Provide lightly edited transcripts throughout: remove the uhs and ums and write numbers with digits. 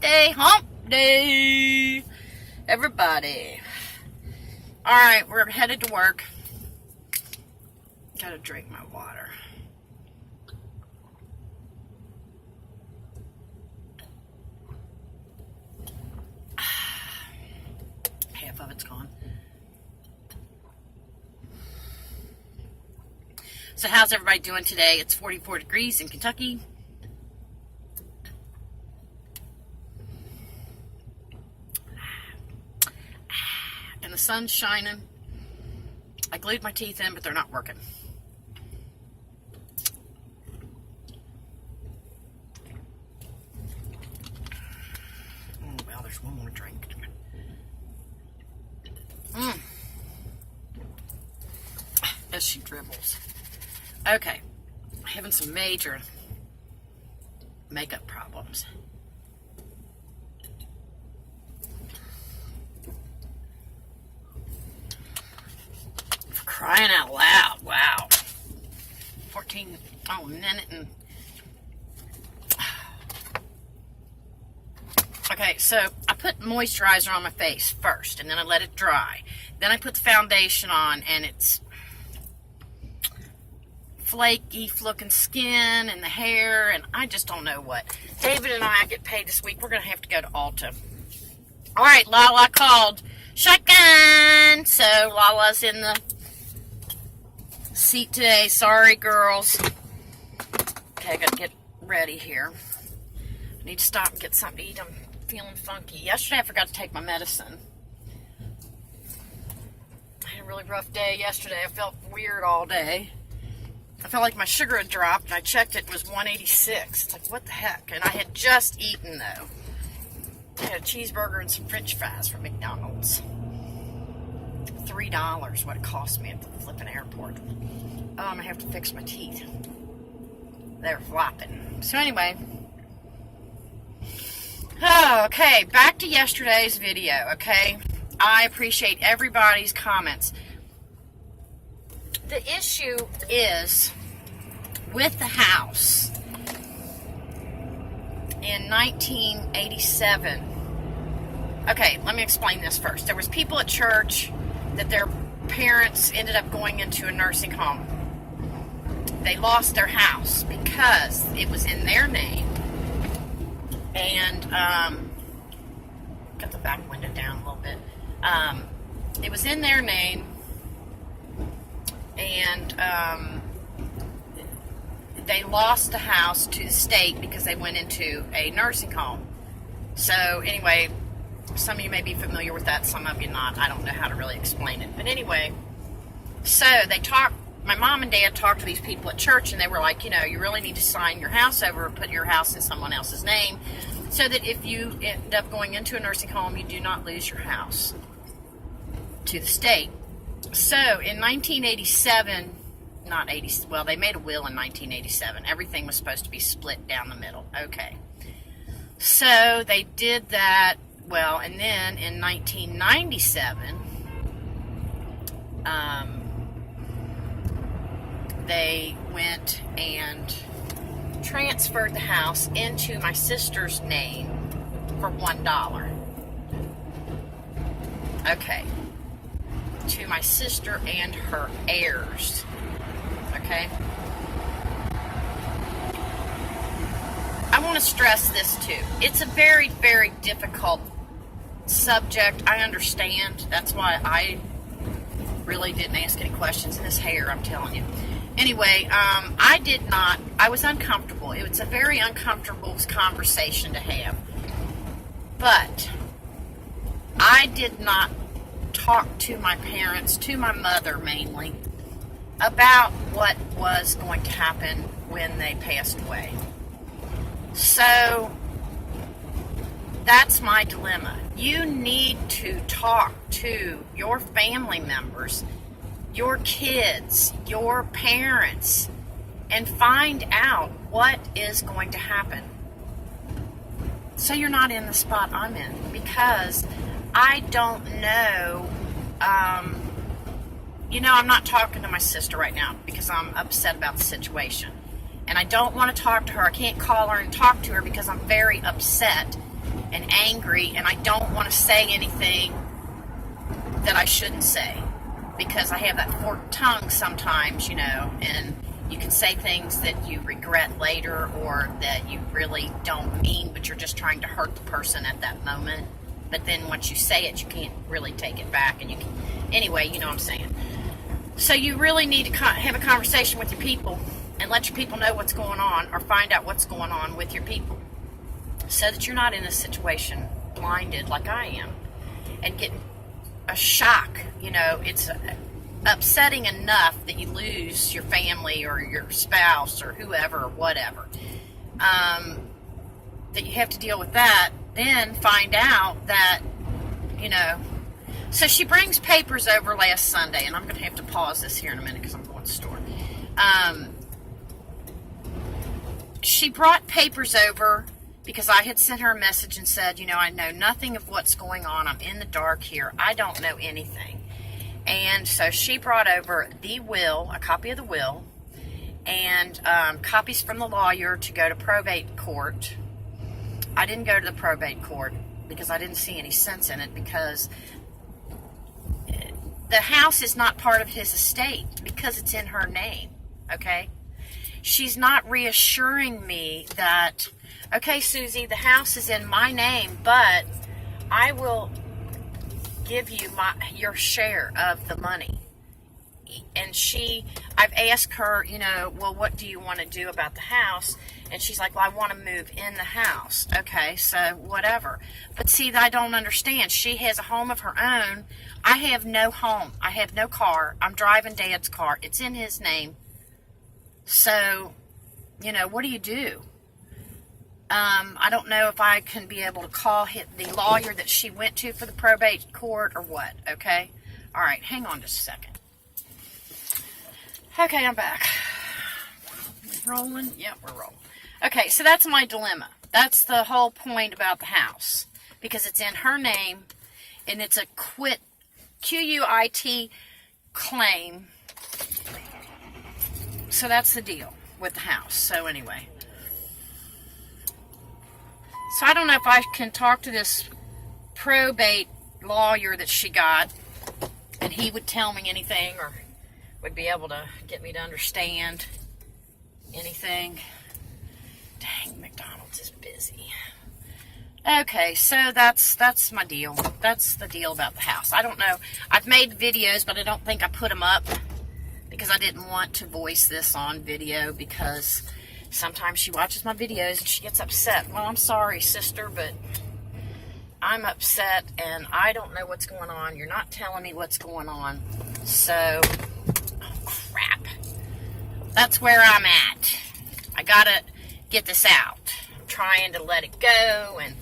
hump day, everybody. All right, we're headed to work. Gotta drink my water. Half of it's gone. So how's everybody doing today? It's 44 degrees in Kentucky. And the sun's shining. I glued my teeth in, but they're not working. Oh, well, there's one more drink. As she dribbles. Okay, having some major makeup problems. For crying out loud, wow. 14, a minute and... Okay, so I put moisturizer on my face first, and then I let it dry. Then I put the foundation on, and it's flaky looking skin and the hair, and I just don't know what. David and I get paid this week. We're going to have to go to Ulta. All right, Lala called shotgun. So Lala's in the seat today. Sorry, girls. Okay, I got to get ready here. I need to stop and get something to eat. I'm feeling funky. Yesterday I forgot to take my medicine. I had a really rough day yesterday. I felt weird all day. I felt like my sugar had dropped, and I checked it was 186. It's like, what the heck? And I had just eaten, though. I had a cheeseburger and some french fries from McDonald's. $3 what it cost me at the flipping airport. I have to fix my teeth. They're flopping. So anyway. Oh, okay, back to yesterday's video, okay? I appreciate everybody's comments. The issue is with the house in 1987. Okay, let me explain this first. There was people at church that their parents ended up going into a nursing home. They lost their house because it was in their name. And got the back window down a little bit. It was in their name. And they lost the house to the state because they went into a nursing home. So anyway, some of you may be familiar with that, some of you not. I don't know how to really explain it. But anyway, so my mom and dad talked to these people at church, and they were like, you really need to sign your house over or put your house in someone else's name so that if you end up going into a nursing home, you do not lose your house to the state. So, in 1987, they made a will in 1987. Everything was supposed to be split down the middle. Okay. So, they did that, and then in 1997, they went and transferred the house into my sister's name for $1. Okay. To my sister and her heirs. Okay? I want to stress this too. It's a very, very difficult subject. I understand. That's why I really didn't ask any questions in this hair, I'm telling you. Anyway, I was uncomfortable. It was a very uncomfortable conversation to have. But I did not talk to my parents, to my mother mainly, about what was going to happen when they passed away. So that's my dilemma. You need to talk to your family members, your kids, your parents, and find out what is going to happen. So you're not in the spot I'm in, because I don't know. I'm not talking to my sister right now because I'm upset about the situation. And I don't want to talk to her. I can't call her and talk to her because I'm very upset. and angry, and I don't want to say anything that I shouldn't say because I have that forked tongue sometimes, and you can say things that you regret later or that you really don't mean, but you're just trying to hurt the person at that moment. But then once you say it, you can't really take it back, and you can, anyway, you know what I'm saying. So you really need to have a conversation with your people and let your people know what's going on, or find out what's going on with your people, so that you're not in a situation blinded like I am and getting a shock. It's upsetting enough that you lose your family or your spouse or whoever or whatever, that you have to deal with that. Then find out that, so she brings papers over last Sunday, and I'm going to have to pause this here in a minute because I'm going to the store. She brought papers over because I had sent her a message and said, I know nothing of what's going on. I'm in the dark here. I don't know anything. And so she brought over the will, a copy of the will, and copies from the lawyer to go to probate court. I didn't go to the probate court because I didn't see any sense in it, because the house is not part of his estate because it's in her name, okay? She's not reassuring me that, okay, Susie, the house is in my name, but I will give you your share of the money. And I've asked her, well, what do you want to do about the house? And she's like, well, I want to move in the house. Okay, so whatever. But see, I don't understand. She has a home of her own. I have no home. I have no car. I'm driving Dad's car. It's in his name. So, what do you do? I don't know if I can be able to call the lawyer that she went to for the probate court or what, okay? All right, hang on just a second. Okay, I'm back. Rolling? Yep, we're rolling. Okay, so that's my dilemma. That's the whole point about the house, because it's in her name, and it's a QUIT claim. So that's the deal with the house. So anyway. So I don't know if I can talk to this probate lawyer that she got, and he would tell me anything, or would be able to get me to understand anything. Dang, McDonald's is busy. Okay, so that's my deal. That's the deal about the house. I don't know. I've made videos, but I don't think I put them up because I didn't want to voice this on video, because sometimes she watches my videos and she gets upset. Well, I'm sorry, sister, but I'm upset and I don't know what's going on. You're not telling me what's going on. So, oh crap. That's where I'm at. I gotta get this out. I'm trying to let it go and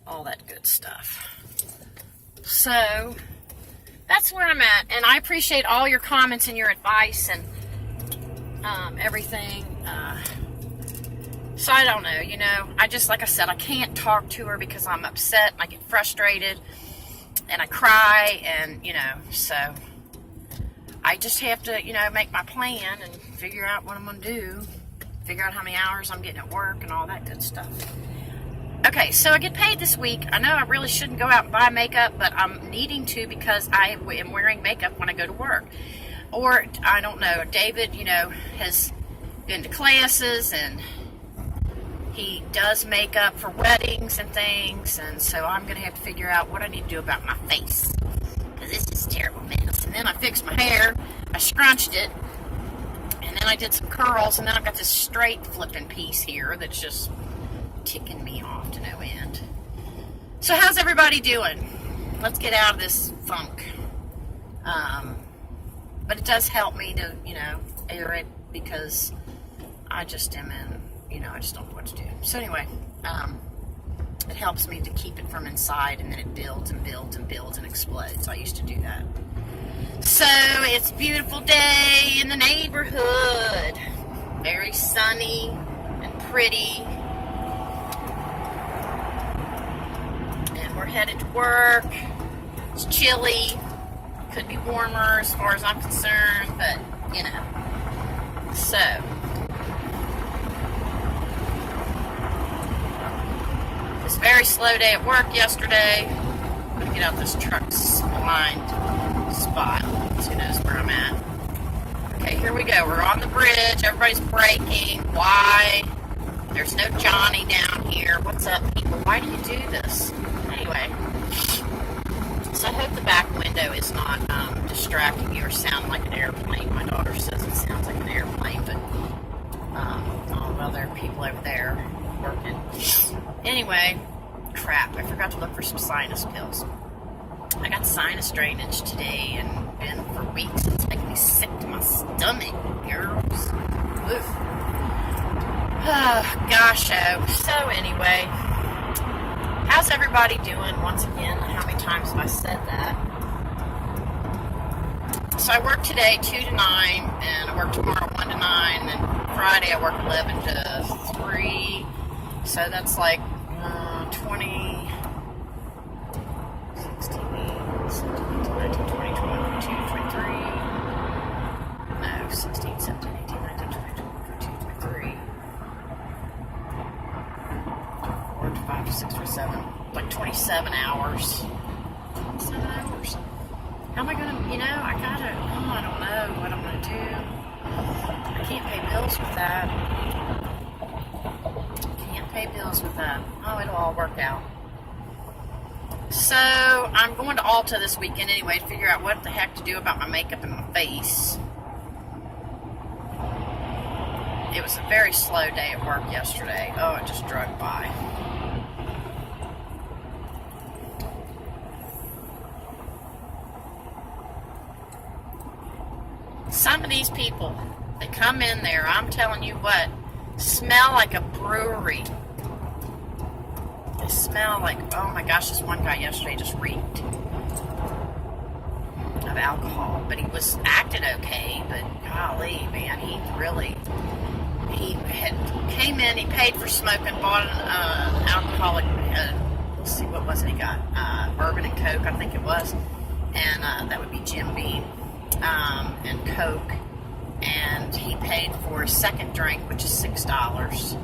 all that good stuff. So, that's where I'm at, and I appreciate all your comments and your advice and everything. So I don't know, I just, like I said, I can't talk to her because I'm upset and I get frustrated and I cry, and so I just have to, make my plan and figure out what I'm going to do, figure out how many hours I'm getting at work and all that good stuff. Okay, so I get paid this week. I know I really shouldn't go out and buy makeup, but I'm needing to because I am wearing makeup when I go to work. Or, I don't know, David, has been to classes, and he does makeup for weddings and things, and so I'm going to have to figure out what I need to do about my face, because this is a terrible mess. And then I fixed my hair, I scrunched it, and then I did some curls, and then I've got this straight flipping piece here that's just ticking me off to no end. So how's everybody doing? Let's get out of this funk. But it does help me to, air it, because I just am in, I just don't know what to do. So anyway, it helps me to keep it from inside, and then it builds and builds and builds and explodes. I used to do that. So it's a beautiful day in the neighborhood. Very sunny and pretty. We're headed to work. It's chilly. Could be warmer as far as I'm concerned, but, So, was a very slow day at work yesterday. I'm going to get out this truck's blind spot so who knows where I'm at. Okay, here we go. We're on the bridge. Everybody's braking. Why? There's no Johnny down here. What's up, people? Why do you do this? Anyway, so I hope the back window is not distracting you or sound like an airplane. My daughter says it sounds like an airplane, but oh well, there are people over there working. Anyway, crap, I forgot to look for some sinus pills. I got sinus drainage today, and for weeks it's making me sick to my stomach, girls. Oof. Oh, gosh, oh. So anyway, how's everybody doing? Once again, how many times have I said that? So I work today 2 to 9, and I work tomorrow 1 to 9, and Friday I work 11 to 3. So that's like 20, 16, 17, 18, 19, 20, 21, 22, 23. No, 16, 17, 18, 19, 20, 22, 23. 4, 5, 6, 7. Like 27 hours. 27 hours. How am I gonna, I don't know what I'm gonna do. I can't pay bills with that. Pay bills with that. Oh, it'll all work out. So, I'm going to Ulta this weekend anyway to figure out what the heck to do about my makeup and my face. It was a very slow day at work yesterday. Oh, it just drug by. Some of these people that come in there, I'm telling you what, smell like a brewery. They smell like, oh my gosh, this one guy yesterday just reeked of alcohol. But he was acting okay, but golly, man, he came in, he paid for smoking, bought an alcoholic, let's see, what was it he got? Bourbon and Coke, I think it was. And that would be Jim Beam, and Coke. And he paid for a second drink, which is $6.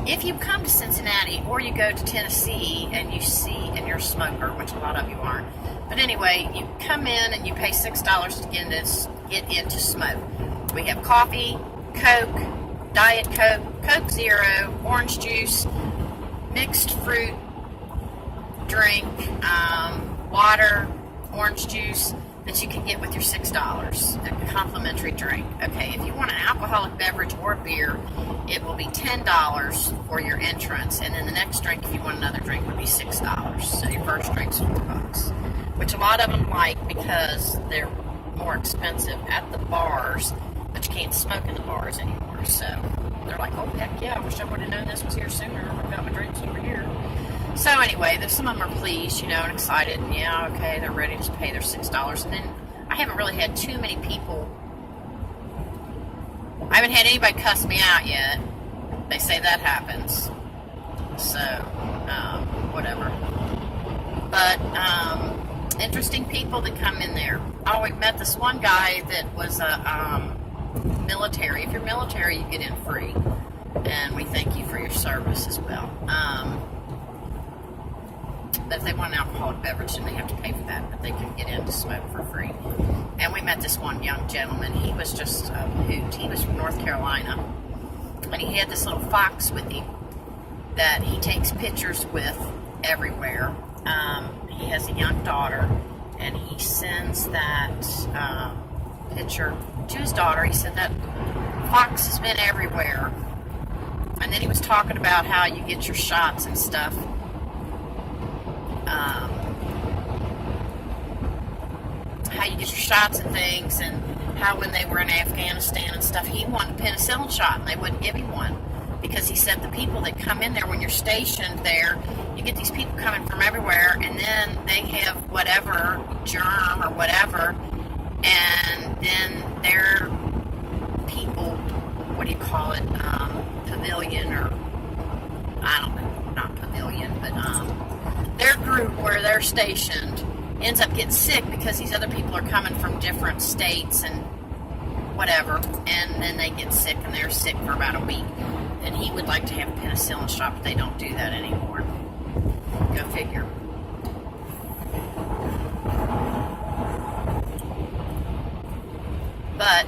If you come to Cincinnati or you go to Tennessee and you're a smoker, which a lot of you aren't, but anyway, you come in and you pay $6 to get into smoke. We have coffee, Coke, Diet Coke, Coke Zero, orange juice, mixed fruit drink, water, orange juice, that you can get with your $6, a complimentary drink. Okay, if you want an alcoholic beverage or beer, it will be $10 for your entrance, and then the next drink, if you want another drink, would be $6. So your first drink's $4, which a lot of them like because they're more expensive at the bars, but you can't smoke in the bars anymore. So they're like, oh heck yeah, I wish I would have known this was here sooner. I've got my drinks over here. So anyway, some of them are pleased, and excited, and yeah, okay, they're ready to pay their $6. And then I haven't really had too many people. I haven't had anybody cuss me out yet. They say that happens. So, whatever. But interesting people that come in there. Oh, we met this one guy that was military. If you're military, you get in free, and we thank you for your service as well. But if they want an alcoholic beverage, then they have to pay for that. But they can get in to smoke for free. And we met this one young gentleman. He was just a hoot. He was from North Carolina. And he had this little fox with him that he takes pictures with everywhere. He has a young daughter, and he sends that picture to his daughter. He said that fox has been everywhere. And then he was talking about how you get your shots and stuff. How you get your shots and things, and how when they were in Afghanistan and stuff, he wanted a penicillin shot and they wouldn't give him one because he said the people that come in there when you're stationed there, you get these people coming from everywhere, and then they have whatever germ or whatever, and then their people, what do you call it, pavilion, or I don't know, not pavilion, but their group where they're stationed ends up getting sick because these other people are coming from different states and whatever, and then they get sick, and they're sick for about a week. And he would like to have a penicillin shot, but they don't do that anymore. Go figure. But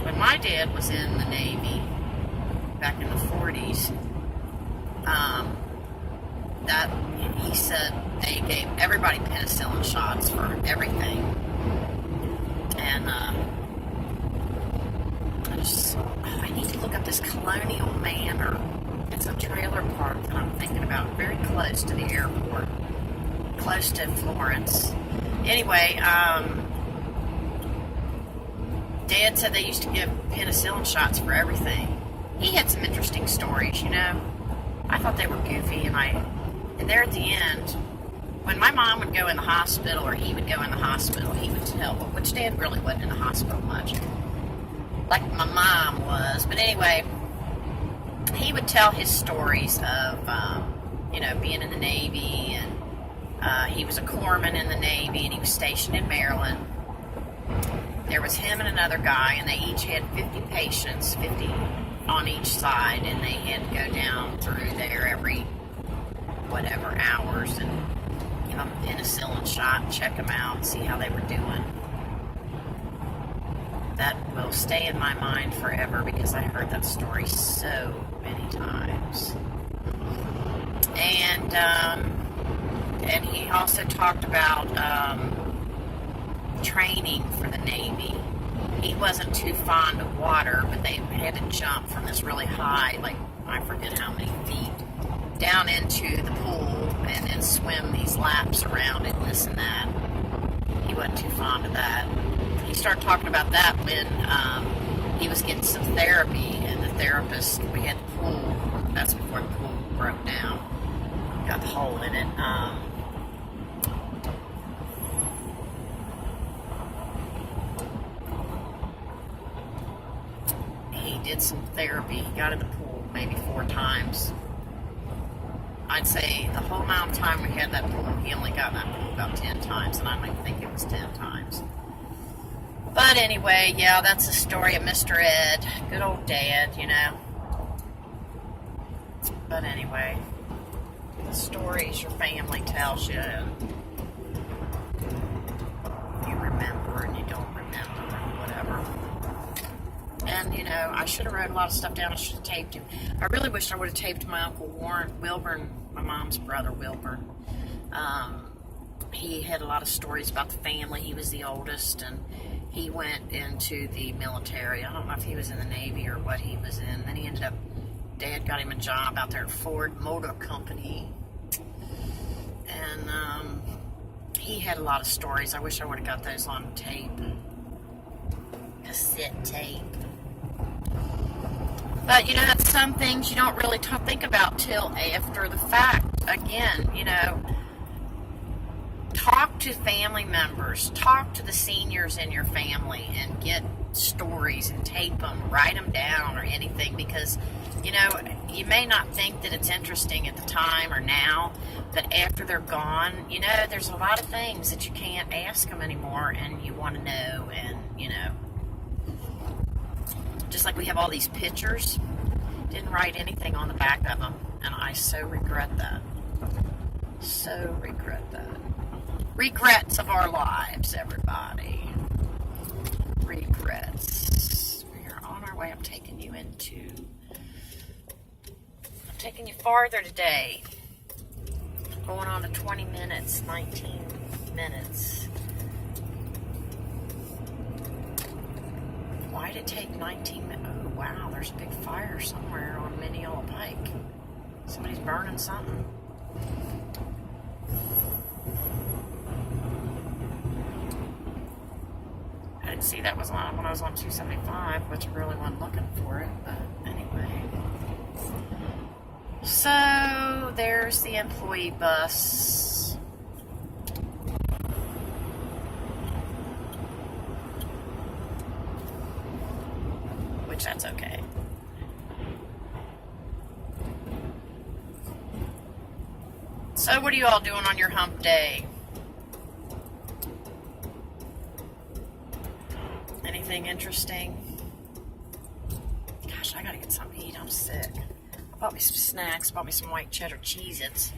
when my dad was in the Navy back in the 40s, that he said they gave everybody penicillin shots for everything. And I need to look up this Colonial Manor. It's a trailer park that I'm thinking about, very close to the airport, close to Florence. Anyway, Dad said they used to give penicillin shots for everything. He had some interesting stories, you know. I thought they were goofy, and there at the end, when my mom would go in the hospital, or he would go in the hospital, he would tell, which Dad really wasn't in the hospital much, like my mom was. But anyway, he would tell his stories of, being in the Navy, and he was a corpsman in the Navy, and he was stationed in Maryland. There was him and another guy, and they each had 50 patients, 50 on each side, and they had to go down through there every whatever hours and give them a penicillin shot, check them out, see how they were doing. That will stay in my mind forever because I heard that story so many times. And he also talked about training for the Navy. He wasn't too fond of water, but they had to jump from this really high, like I forget how many feet, down into the pool and swim these laps around it and this and that. He wasn't too fond of that. He started talking about that when he was getting some therapy, and the therapist, we had the pool, that's before the pool broke down, got the hole in it. He did some therapy. He got in the pool maybe 4 times. I'd say the whole amount of time we had that pool, he only got in that pool about 10 times, and I don't even think it was 10 times. But anyway, yeah, that's the story of Mr. Ed. Good old Dad, you know. But anyway, the stories your family tells you, and you remember and you don't remember, and whatever. And, you know, I should have wrote a lot of stuff down. I should have taped him. I really wished I would have taped my Uncle Wilburn, my mom's brother, Wilburn. He had a lot of stories about the family. He was the oldest, and he went into the military. I don't know if he was in the Navy or what he was in. Then he ended up, Dad got him a job out there at Ford Motor Company. And he had a lot of stories. I wish I would have got those on tape. Cassette tape. But, you know, that's some things you don't really think about till after the fact. Again, you know, talk to family members, talk to the seniors in your family, and get stories and tape them, write them down or anything, because, you know, you may not think that it's interesting at the time or now, but after they're gone, you know, there's a lot of things that you can't ask them anymore, and you want to know, and, you know, just like we have all these pictures, didn't write anything on the back of them, and I so regret that. So regret that. Regrets of our lives, everybody. Regrets. We are on our way. I'm taking you farther today. Going on to 20 minutes, 19 minutes. Why did it take 19 minutes? Oh, wow, there's a big fire somewhere on Mineola Pike. Somebody's burning something. I didn't see that was on when I was on 275, which I really wasn't looking for it, but anyway. So, there's the employee bus. Which, that's okay. So, what are you all doing on your hump day? Anything interesting? Gosh, I gotta get something to eat. I'm sick. Bought me some snacks. Bought me some white cheddar Cheez-Its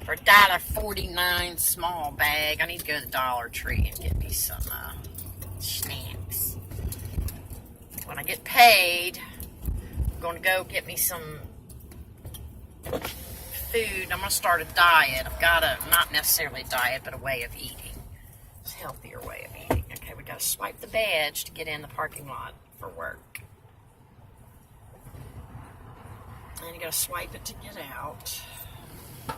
for $1.49 small bag. I need to go to the Dollar Tree and get me some snacks. When I get paid, I'm going to go get me some food. I'm going to start a diet. I've got a, not necessarily a diet, but a way of eating. It's a healthier way of eating. Okay, we got to swipe the badge to get in the parking lot for work. And you got to swipe it to get out. And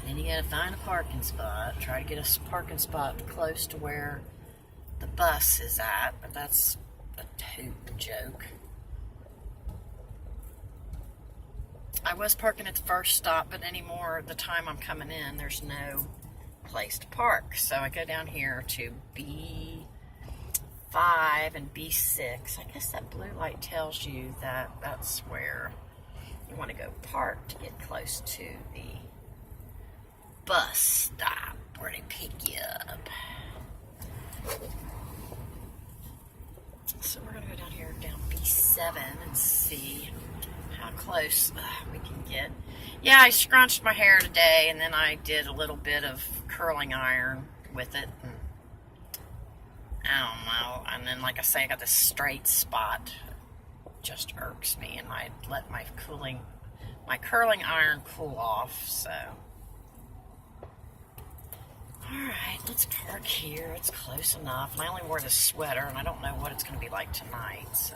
then you got to find a parking spot. Try to get a parking spot close to where the bus is at. But that's a total joke. I was parking at the first stop, but anymore, the time I'm coming in, there's no place to park. So I go down here to B5 and B6. I guess that blue light tells you that that's where you want to go park to get close to the bus stop where they pick you up. So we're going to go down here, down B7 and see how close we can get. Yeah, I scrunched my hair today, and then I did a little bit of curling iron with it. And I don't know. And then, like I say, I got this straight spot. It just irks me, and I let my curling iron cool off. So, all right, let's park here. It's close enough. And I only wore this sweater, and I don't know what it's going to be like tonight. So.